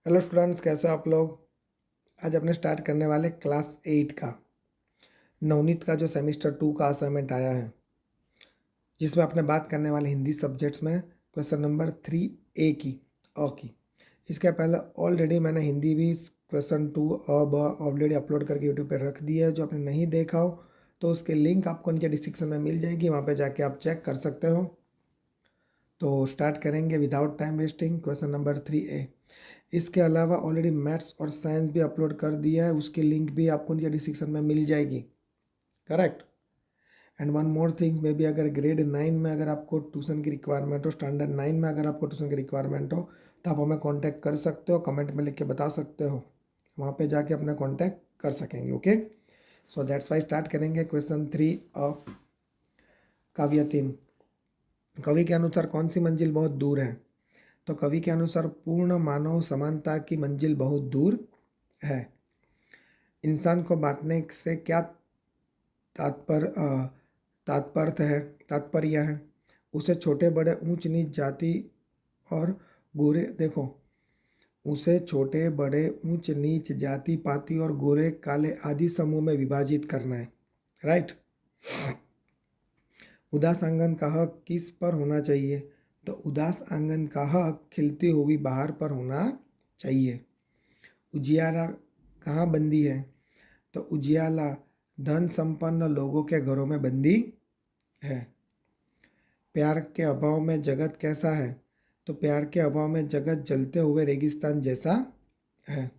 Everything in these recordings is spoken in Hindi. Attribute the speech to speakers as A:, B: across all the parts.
A: हेलो स्टूडेंट्स, कैसे हो आप लोग। आज अपने स्टार्ट करने वाले क्लास 8 का नवनीत का जो सेमेस्टर 2 का असाइनमेंट आया है, जिसमें अपने बात करने वाले हिंदी सब्जेक्ट्स में क्वेश्चन नंबर 3A की अ की। इसके पहले ऑलरेडी मैंने हिंदी भी क्वेश्चन 2 ऑलरेडी अपलोड करके यूट्यूब पर रख दिया है। जो आपने नहीं देखा हो तो उसके लिंक आपको नीचे डिस्क्रिप्शन में मिल जाएगी, वहाँ पर जाके आप चेक कर सकते हो। तो स्टार्ट करेंगे without time wasting question number 3A। इसके अलावा ऑलरेडी मैथ्स और साइंस भी अपलोड कर दिया है, उसकी लिंक भी आपको नीचे डिस्क्रिप्शन में मिल जाएगी। Correct. And one more thing, may be अगर ग्रेड 9 में अगर आपको ट्यूशन की रिक्वायरमेंट हो, स्टैंडर्ड 9 में अगर आपको ट्यूशन की रिक्वायरमेंट हो, तो आप हमें कॉन्टैक्ट कर सकते हो, कमेंट में लिख के बता सकते हो, वहाँ पे जाके अपना कॉन्टैक्ट कर सकेंगे। Okay, so that's why start करेंगे क्वेश्चन 3 काव्य 3। कवि के अनुसार कौन सी मंजिल बहुत दूर है? तो कवि के अनुसार पूर्ण मानव समानता की मंजिल बहुत दूर है। इंसान को बांटने से क्या तात्पर्य है? उसे छोटे बड़े ऊंच नीच जाति और गोरे देखो उसे छोटे बड़े ऊंच नीच जाति पाति और गोरे काले आदि समूह में विभाजित करना है। राइट। उदास आंगन का हक किस पर होना चाहिए? तो उदास आंगन का हक खिलती हुई बहार पर होना चाहिए। उजियारा कहाँ बंदी है? तो उजियाला धन संपन्न लोगों के घरों में बंदी है। प्यार के अभाव में जगत कैसा है? तो प्यार के अभाव में जगत जलते हुए रेगिस्तान जैसा है।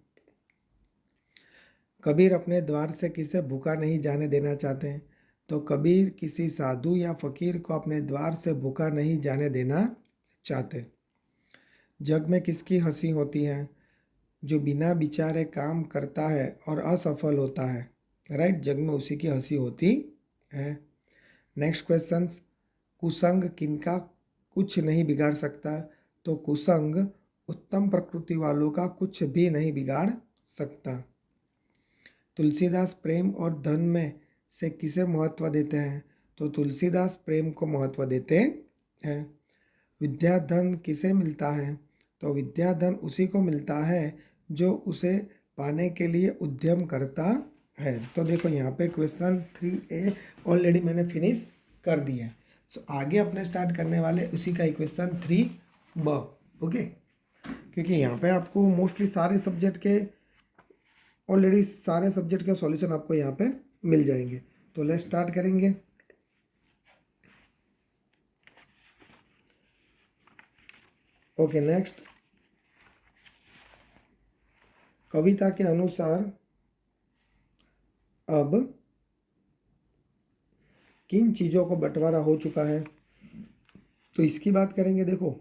A: कबीर अपने द्वार से किसे भूखा नहीं जाने देना चाहते हैं? तो कबीर किसी साधु या फकीर को अपने द्वार से भूखा नहीं जाने देना चाहते। जग में किसकी हंसी होती है? जो बिना विचारे काम करता है और असफल होता है। राइट, जग में उसी की हंसी होती है। नेक्स्ट क्वेश्चन, कुसंग किनका कुछ नहीं बिगाड़ सकता? तो कुसंग उत्तम प्रकृति वालों का कुछ भी नहीं बिगाड़ सकता। तुलसीदास प्रेम और धन में से किसे महत्व देते हैं? तो तुलसीदास प्रेम को महत्व देते हैं। विद्या धन किसे मिलता है? तो विद्या धन उसी को मिलता है जो उसे पाने के लिए उद्यम करता है। तो देखो यहाँ पे क्वेश्चन 3A ऑलरेडी मैंने फिनिश कर दिया है। सो आगे अपने स्टार्ट करने वाले उसी का क्वेश्चन 3B। ओके, क्योंकि यहाँ पे आपको मोस्टली ऑलरेडी सारे सब्जेक्ट के सॉल्यूशन आपको यहाँ पे मिल जाएंगे। तो लेट्स स्टार्ट करेंगे। ओके, नेक्स्ट, कविता के अनुसार अब किन चीज़ों को बंटवारा हो चुका है? तो इसकी बात करेंगे। देखो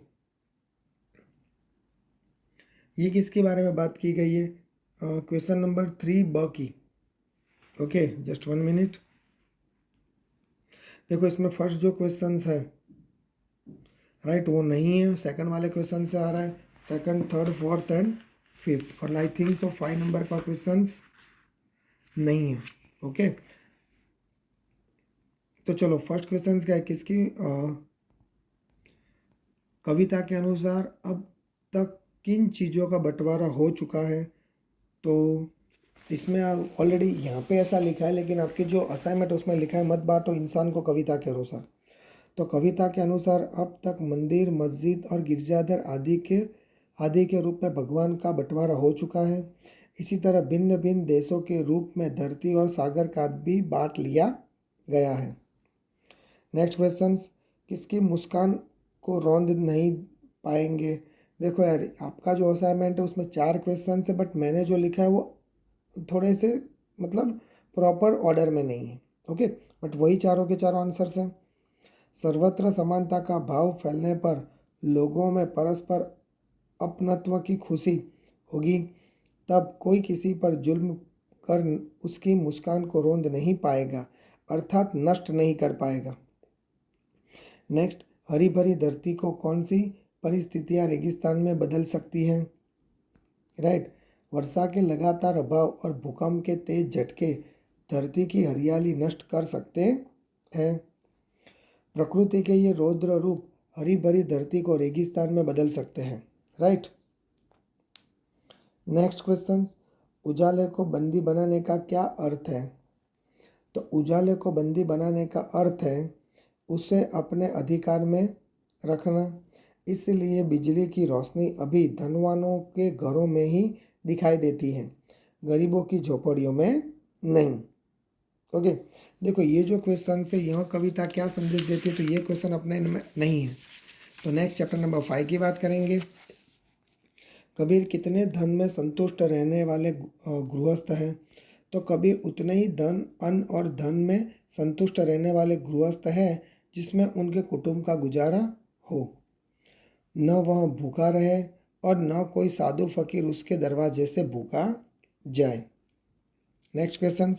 A: ये किसके बारे में बात की गई है? क्वेश्चन नंबर 3B की। Okay, just 1 minute. देखो इसमें फर्स्ट जो क्वेश्चंस है, राइट, वो नहीं है, सेकंड वाले क्वेश्चन से आ रहा है। Second, third, fourth and fifth, और आई थिंक सो 5 नंबर का क्वेश्चंस नहीं है। ओके, तो चलो फर्स्ट क्वेश्चन क्या है, किसकी कविता के अनुसार अब तक किन चीज़ों का बंटवारा हो चुका है? तो इसमें ऑलरेडी यहाँ पे ऐसा लिखा है, लेकिन आपके जो असाइनमेंट उसमें लिखा है मत बांटो इंसान को कविता के अनुसार। तो कविता के अनुसार अब तक मंदिर, मस्जिद और गिरजाघर आदि के रूप में भगवान का बंटवारा हो चुका है। इसी तरह भिन्न भिन्न देशों के रूप में धरती और सागर का भी बांट लिया गया है। नेक्स्ट क्वेश्चन, किसकी मुस्कान को रौंद नहीं पाएंगे? देखो यार, आपका जो असाइनमेंट है उसमें 4 क्वेश्चन है, बट मैंने जो लिखा है वो थोड़े से मतलब प्रॉपर ऑर्डर में नहीं है। ओके, बट वही चारों के चारों आंसर्स हैं। सर्वत्र समानता का भाव फैलने पर लोगों में परस्पर अपनत्व की खुशी होगी, तब कोई किसी पर जुल्म कर उसकी मुस्कान को रोंद नहीं पाएगा, अर्थात नष्ट नहीं कर पाएगा। नेक्स्ट, हरी भरी धरती को कौन सी परिस्थितियां रेगिस्तान में बदल सकती हैं? राइट, वर्षा के लगातार अभाव और भूकंप के तेज झटके धरती की हरियाली नष्ट कर सकते हैं। प्रकृति के ये रौद्र रूप हरी भरी धरती को रेगिस्तान में बदल सकते हैं। राइट, नेक्स्ट क्वेश्चन, उजाले को बंदी बनाने का क्या अर्थ है? तो उजाले को बंदी बनाने का अर्थ है उसे अपने अधिकार में रखना। इसलिए बिजली की रोशनी अभी धनवानों के घरों में ही दिखाई देती है, गरीबों की झोपड़ियों में नहीं। ओके, देखो ये जो क्वेश्चन है यह कविता क्या संदेश देती है, तो ये क्वेश्चन अपने में नहीं है। तो नेक्स्ट चैप्टर नंबर 5 की बात करेंगे। कबीर कितने धन में संतुष्ट रहने वाले गृहस्थ हैं? तो कबीर उतने ही धन, अन्न और धन में संतुष्ट रहने वाले गृहस्थ हैं जिसमें उनके कुटुंब का गुजारा हो, न वह भूखा रहे और न कोई साधु फकीर उसके दरवाजे से भूखा जाए। नेक्स्ट क्वेश्चन,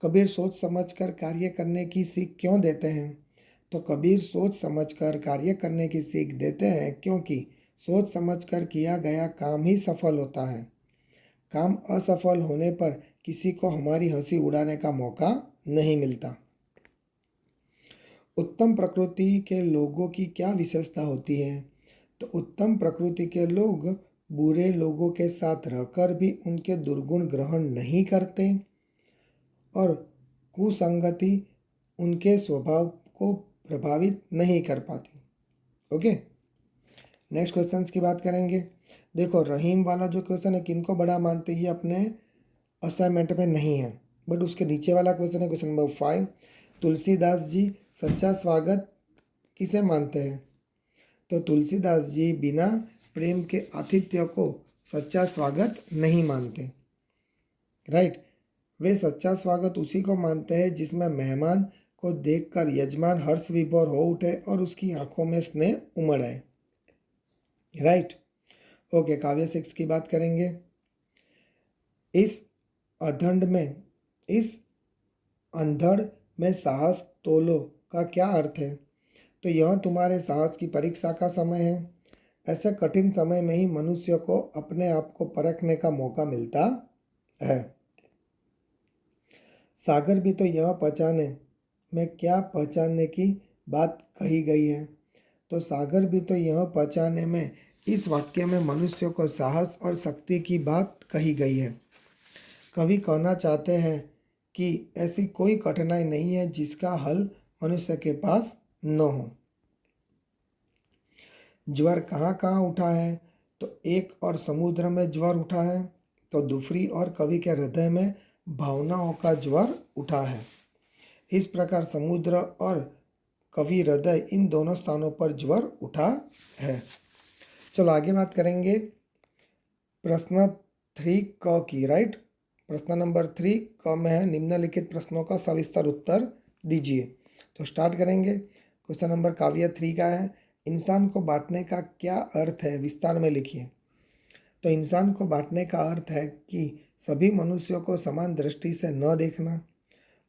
A: कबीर सोच समझकर कार्य करने की सीख क्यों देते हैं? तो कबीर सोच समझकर कार्य करने की सीख देते हैं क्योंकि सोच समझकर किया गया काम ही सफल होता है। काम असफल होने पर किसी को हमारी हंसी उड़ाने का मौका नहीं मिलता। उत्तम प्रकृति के लोगों की क्या विशेषता होती है? तो उत्तम प्रकृति के लोग बुरे लोगों के साथ रहकर भी उनके दुर्गुण ग्रहण नहीं करते और कुसंगति उनके स्वभाव को प्रभावित नहीं कर पाती। ओके, नेक्स्ट क्वेश्चंस की बात करेंगे। देखो रहीम वाला जो क्वेश्चन है किनको बड़ा मानते, ये अपने असाइनमेंट में नहीं है, बट उसके नीचे वाला क्वेश्चन है क्वेश्चन नंबर 5, तुलसीदास जी सच्चा स्वागत किसे मानते हैं? तो तुलसीदास जी बिना प्रेम के आतिथ्य को सच्चा स्वागत नहीं मानते। राइट, वे सच्चा स्वागत उसी को मानते हैं जिसमें मेहमान को देखकर यजमान हर्ष विभोर हो उठे और उसकी आंखों में स्नेह उमड़ आए। राइट, ओके, काव्य 6 की बात करेंगे। इस अधंड में इस अंधड़ में साहस तोलो का क्या अर्थ है? तो यह तुम्हारे साहस की परीक्षा का समय है। ऐसे कठिन समय में ही मनुष्य को अपने आप को परखने का मौका मिलता है। सागर भी तो यह पहचाने में क्या पहचानने की बात कही गई है? तो सागर भी तो यह पहचाने में इस वाक्य में मनुष्य को साहस और शक्ति की बात कही गई है। कवि कहना चाहते हैं कि ऐसी कोई कठिनाई नहीं है जिसका हल मनुष्य के पास न हो। ज्वर कहाँ कहाँ उठा है? तो एक और समुद्र में ज्वर उठा है, तो दूसरी और कवि के हृदय में भावनाओं का ज्वर उठा है। इस प्रकार समुद्र और कवि हृदय इन दोनों स्थानों पर ज्वर उठा है। चलो आगे बात करेंगे प्रश्न 3 क की। राइट, प्रश्न नंबर 3 क में है निम्नलिखित प्रश्नों का सविस्तर उत्तर दीजिए। तो स्टार्ट करेंगे। क्वेश्चन नंबर काव्य 3 का है, इंसान को बांटने का क्या अर्थ है, विस्तार में लिखिए। तो इंसान को बांटने का अर्थ है कि सभी मनुष्यों को समान दृष्टि से न देखना,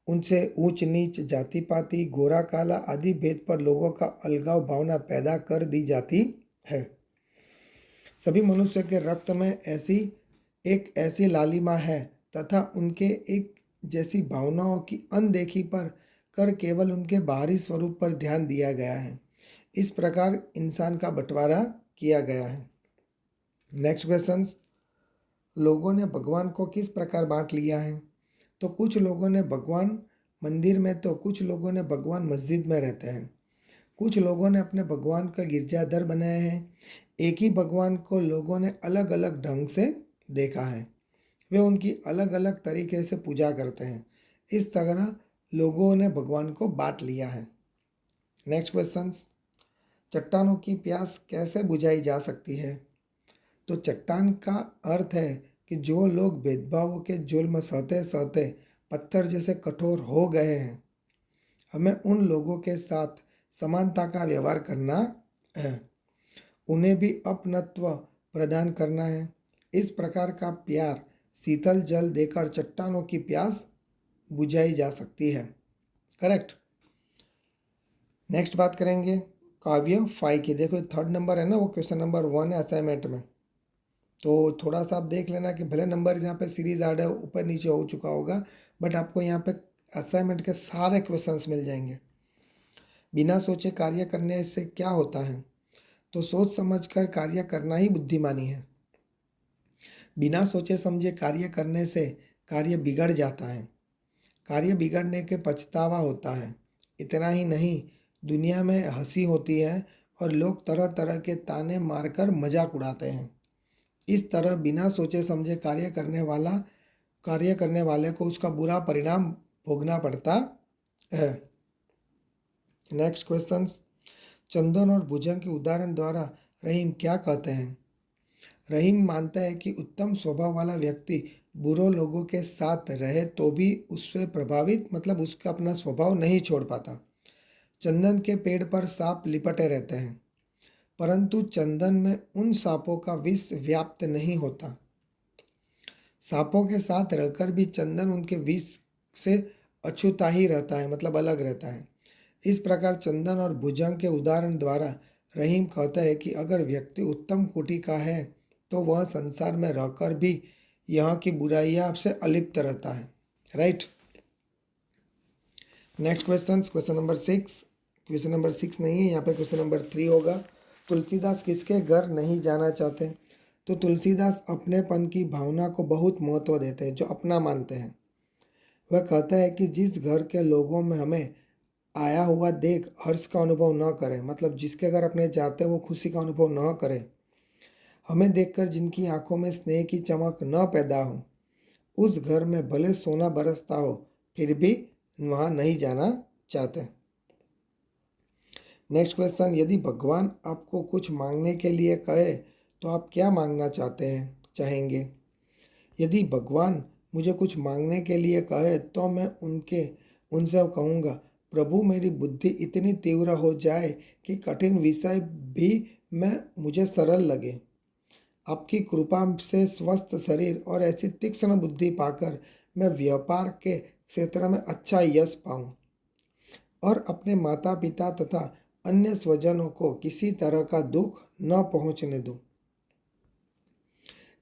A: उनसे ऊंच नीच, जाति पाति, गोरा काला आदि भेद पर लोगों का अलगाव भावना पैदा कर दी जाती है। सभी मनुष्य के रक्त में ऐसी लालिमा है तथा उनके एक जैसी भावनाओं की अनदेखी पर कर केवल उनके बाहरी स्वरूप पर ध्यान दिया गया है। इस प्रकार इंसान का बंटवारा किया गया है। नेक्स्ट क्वेश्चन, लोगों ने भगवान को किस प्रकार बांट लिया है? तो कुछ लोगों ने भगवान मंदिर में, तो कुछ लोगों ने भगवान मस्जिद में रहते हैं। कुछ लोगों ने अपने भगवान का गिरजाघर बनाए हैं। एक ही भगवान को लोगों ने अलग अलग ढंग से देखा है, वे उनकी अलग अलग तरीके से पूजा करते हैं। इस तरह लोगों ने भगवान को बांट लिया है। नेक्स्ट क्वेश्चन, चट्टानों की प्यास कैसे बुझाई जा सकती है? तो चट्टान का अर्थ है कि जो लोग भेदभावों के जुल्म में सहते सहते पत्थर जैसे कठोर हो गए हैं, हमें उन लोगों के साथ समानता का व्यवहार करना है, उन्हें भी अपनत्व प्रदान करना है। इस प्रकार का प्यार शीतल जल देकर चट्टानों की प्यास बुझाई जा सकती है। करेक्ट। नेक्स्ट बात करेंगे काव्य 5 की। देखो 3rd नंबर है ना, वो क्वेश्चन नंबर 1 है असाइनमेंट में, तो थोड़ा सा आप देख लेना कि भले नंबर यहाँ पे सीरीज आर्डर ऊपर नीचे हो चुका होगा, बट आपको यहाँ पे असाइनमेंट के सारे क्वेश्चंस मिल जाएंगे। बिना सोचे कार्य करने से क्या होता है? तो सोच समझकर कार्य करना ही बुद्धिमानी है। बिना सोचे समझे कार्य करने से कार्य बिगड़ जाता है। कार्य बिगड़ने के पछतावा होता है। इतना ही नहीं, दुनिया में हंसी होती है और लोग तरह तरह के ताने मारकर मजाक उड़ाते हैं। इस तरह बिना सोचे समझे कार्य करने वाले को उसका बुरा परिणाम भोगना पड़ता है। नेक्स्ट क्वेश्चन, चंदन और भुजंग के उदाहरण द्वारा रहीम क्या कहते हैं? रहीम मानता है कि उत्तम स्वभाव वाला व्यक्ति बुरे लोगों के साथ रहे तो भी उससे प्रभावित मतलब उसका अपना स्वभाव नहीं छोड़ पाता। चंदन के पेड़ पर सांप लिपटे रहते हैं, परंतु चंदन में उन सांपों का विष व्याप्त नहीं होता। सांपों के साथ रहकर भी चंदन उनके विष से अछूता ही रहता है, मतलब अलग रहता है। इस प्रकार चंदन और भुजंग के उदाहरण द्वारा रहीम कहता है कि अगर व्यक्ति उत्तम कोटि का है तो वह संसार में रहकर भी यहाँ की बुराइयां से अलिप्त रहता है। Right. Next question, question number 6। Question number 6 नहीं है, यहाँ पे क्वेश्चन नंबर 3 होगा। तुलसीदास किसके घर नहीं जाना चाहते? तो तुलसीदास अपनेपन की भावना को बहुत महत्व देते हैं, जो अपना मानते हैं। वह कहता है कि जिस घर के लोगों में हमें आया हुआ देख हर्ष का अनुभव न करें, मतलब जिसके घर अपने जाते वो खुशी का अनुभव न करें, हमें देखकर जिनकी आंखों में स्नेह की चमक न पैदा हो, उस घर में भले सोना बरसता हो फिर भी वहाँ नहीं जाना चाहते। नेक्स्ट क्वेश्चन, यदि भगवान आपको कुछ मांगने के लिए कहे तो आप क्या मांगना चाहेंगे? यदि भगवान मुझे कुछ मांगने के लिए कहे तो मैं उनसे कहूँगा, प्रभु मेरी बुद्धि इतनी तीव्र हो जाए कि कठिन विषय भी मुझे सरल लगे। आपकी कृपा से स्वस्थ शरीर और ऐसी तीक्ष्ण बुद्धि पाकर मैं व्यापार के क्षेत्र में अच्छा यश पाऊँ और अपने माता पिता तथा अन्य स्वजनों को किसी तरह का दुख न पहुँचने दूँ।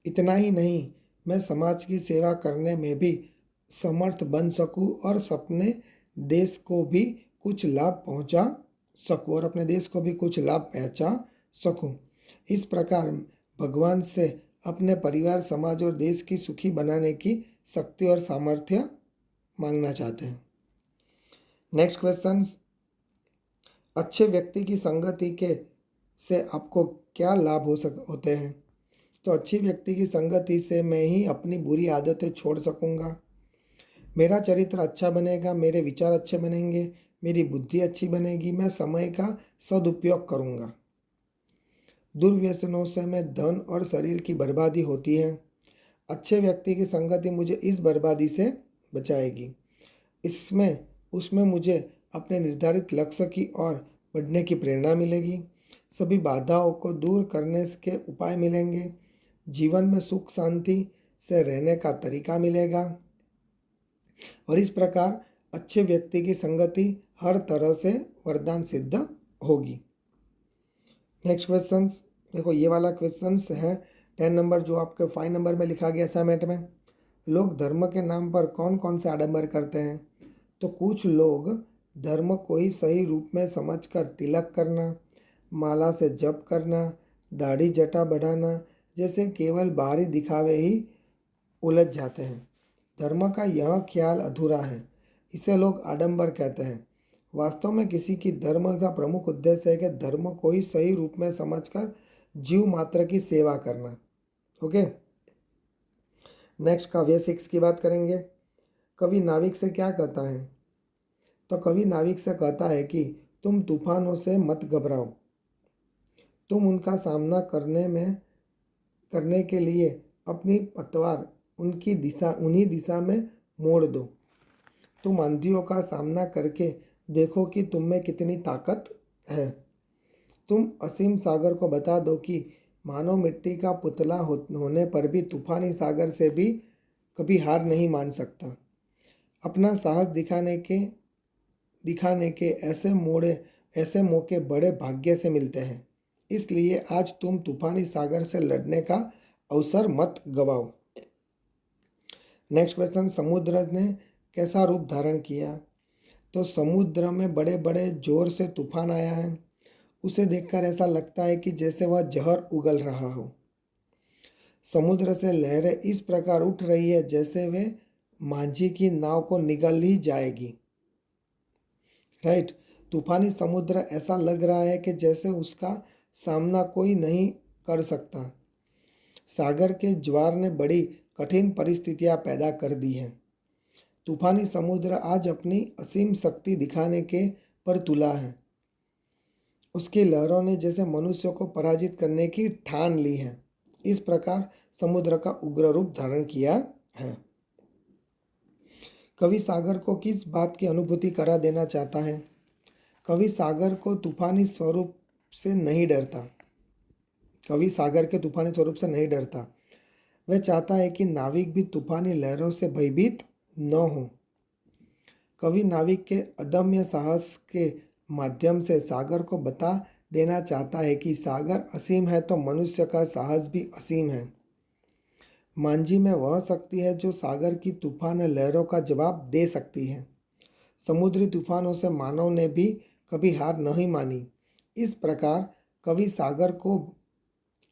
A: इतना ही नहीं, मैं समाज की सेवा करने में भी समर्थ बन सकूं और अपने देश को भी कुछ लाभ पहुंचा सकूं। इस प्रकार भगवान से अपने परिवार, समाज और देश की सुखी बनाने की शक्ति और सामर्थ्य मांगना चाहते हैं। नेक्स्ट क्वेश्चन, अच्छे व्यक्ति की संगति के से आपको क्या लाभ होते हैं? तो अच्छी व्यक्ति की संगति से मैं ही अपनी बुरी आदतें छोड़ सकूंगा, मेरा चरित्र अच्छा बनेगा, मेरे विचार अच्छे बनेंगे, मेरी बुद्धि अच्छी बनेगी, मैं समय का सदुपयोग करूंगा। दुर्व्यसनों से मैं धन और शरीर की बर्बादी होती है। अच्छे व्यक्ति की संगति मुझे इस बर्बादी से बचाएगी। उसमें मुझे अपने निर्धारित लक्ष्य की ओर बढ़ने की प्रेरणा मिलेगी। सभी बाधाओं को दूर करने के उपाय मिलेंगे। जीवन में सुख शांति से रहने का तरीका मिलेगा और इस प्रकार अच्छे व्यक्ति की संगति हर तरह से वरदान सिद्ध होगी। नेक्स्ट क्वेश्चन देखो, ये वाला क्वेश्चन है 10 नंबर, जो आपके 5 नंबर में लिखा गया असाइनमेंट में। लोग धर्म के नाम पर कौन कौन से आडंबर करते हैं? तो कुछ लोग धर्म को ही सही रूप में समझकर तिलक करना, माला से जप करना, दाढ़ी जटा बढ़ाना जैसे केवल बाहरी दिखावे ही उलझ जाते हैं। धर्म का यह ख्याल अधूरा है, इसे लोग आडंबर कहते हैं। वास्तव में किसी की धर्म का प्रमुख उद्देश्य है कि धर्म को ही सही रूप में समझकर जीव मात्र की सेवा करना। ओके, नेक्स्ट काव्य 6 की बात करेंगे। कवि नाविक से क्या कहता है? तो कवि नाविक से कहता है कि तुम तूफानों से मत घबराओ, तुम उनका सामना करने के लिए अपनी पतवार उन्हीं दिशा में मोड़ दो। तुम आंधियों का सामना करके देखो कि तुम में कितनी ताकत है। तुम असीम सागर को बता दो कि मानव मिट्टी का पुतला होने पर भी तूफानी सागर से भी कभी हार नहीं मान सकता। अपना साहस दिखाने के ऐसे मौके बड़े भाग्य से मिलते हैं, इसलिए आज तुम तूफानी सागर से लड़ने का अवसर मत गवाओ। नेक्स्ट क्वेश्चन, समुद्र ने कैसा रूप धारण किया? तो समुद्र में बड़े बड़े जोर से तूफान आया है। उसे देखकर ऐसा लगता है कि जैसे वह जहर उगल रहा हो। समुद्र से लहरें इस प्रकार उठ रही है जैसे वे मांझी की नाव को निगल ही जाएगी। राइट। तूफानी समुद्र ऐसा लग रहा है कि जैसे उसका सामना कोई नहीं कर सकता। सागर के ज्वार ने बड़ी कठिन परिस्थितियां पैदा कर दी हैं। तूफानी समुद्र आज अपनी असीम शक्ति दिखाने के पर तुला है। उसकी लहरों ने जैसे मनुष्यों को पराजित करने की ठान ली है। इस प्रकार समुद्र का उग्र रूप धारण किया है। कवि सागर को किस बात की अनुभूति करा देना चाहता है? कवि सागर को तूफानी स्वरूप से नहीं डरता। कवि सागर के तूफानी स्वरूप से नहीं डरता। वह चाहता है कि नाविक भी तूफानी लहरों से भयभीत न हो। कवि नाविक के अदम्य साहस के माध्यम से सागर को बता देना चाहता है कि सागर असीम है तो मनुष्य का साहस भी असीम है। मांझी में वह शक्ति है जो सागर की तूफान लहरों का जवाब दे सकती है। समुद्री तूफानों से मानव ने भी कभी हार नहीं मानी। इस प्रकार कवि सागर को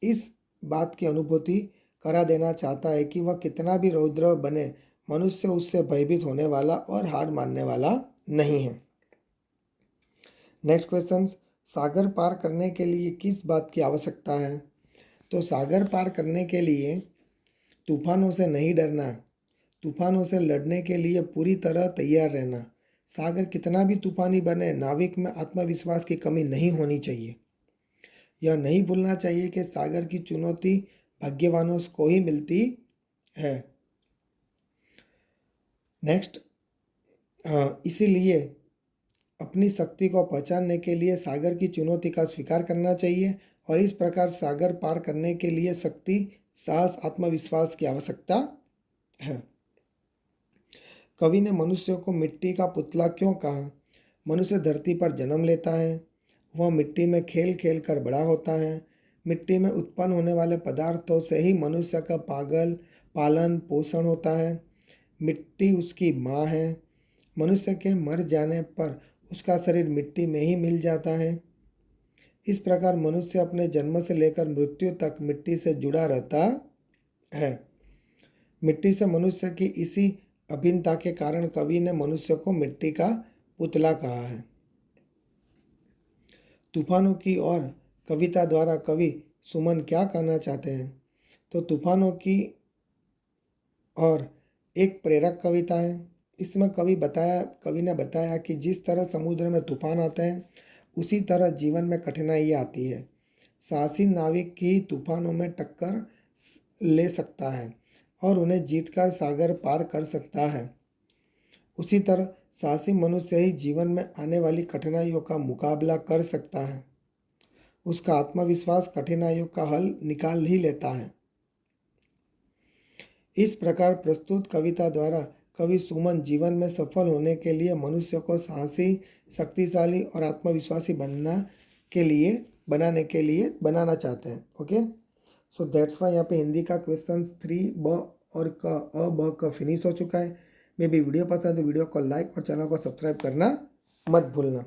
A: इस बात की अनुभूति करा देना चाहता है कि वह कितना भी रौद्र बने, मनुष्य उससे भयभीत होने वाला और हार मानने वाला नहीं है। नेक्स्ट क्वेश्चन, सागर पार करने के लिए किस बात की आवश्यकता है? तो सागर पार करने के लिए तूफानों से नहीं डरना, तूफानों से लड़ने के लिए पूरी तरह तैयार रहना। सागर कितना भी तूफानी बने, नाविक में आत्मविश्वास की कमी नहीं होनी चाहिए। यह नहीं भूलना चाहिए कि सागर की चुनौती भाग्यवानों को ही मिलती है। नेक्स्ट, इसीलिए अपनी शक्ति को पहचानने के लिए सागर की चुनौती का स्वीकार करना चाहिए और इस प्रकार सागर पार करने के लिए शक्ति, साहस, आत्मविश्वास की आवश्यकता है। कवि ने मनुष्य को मिट्टी का पुतला क्यों कहा? मनुष्य धरती पर जन्म लेता है, वह मिट्टी में खेल खेल कर बड़ा होता है। मिट्टी में उत्पन्न होने वाले पदार्थों से ही मनुष्य का पालन पोषण होता है। मिट्टी उसकी माँ है। मनुष्य के मर जाने पर उसका शरीर मिट्टी में ही मिल जाता है। इस प्रकार मनुष्य अपने जन्म से लेकर मृत्यु तक मिट्टी से जुड़ा रहता है। मिट्टी से मनुष्य की इसी अभिन्नता के कारण कवि ने मनुष्य को मिट्टी का पुतला कहा है। तूफानों की और कविता द्वारा कवि सुमन क्या कहना चाहते हैं? तो तूफानों की और एक प्रेरक कविता है। इसमें कवि ने बताया कि जिस तरह समुद्र में तूफान आते हैं उसी तरह जीवन में कठिनाइयाँ आती है। साहसी नाविक ही तूफानों में टक्कर ले सकता है और उन्हें जीतकर सागर पार कर सकता है। उसी तरह साहसी मनुष्य ही जीवन में आने वाली कठिनाइयों का मुकाबला कर सकता है। उसका आत्मविश्वास कठिनाइयों का हल निकाल ही लेता है। इस प्रकार प्रस्तुत कविता द्वारा कवि सुमन जीवन में सफल होने के लिए मनुष्य को साहसी, शक्तिशाली और आत्मविश्वासी बनाना चाहते हैं। ओके, सो दैट्स वाई यहाँ पे हिंदी का क्वेश्चन 3 ब और क फिनिश हो चुका है। मे भी वीडियो पसंद है तो वीडियो को लाइक और चैनल को सब्सक्राइब करना मत भूलना।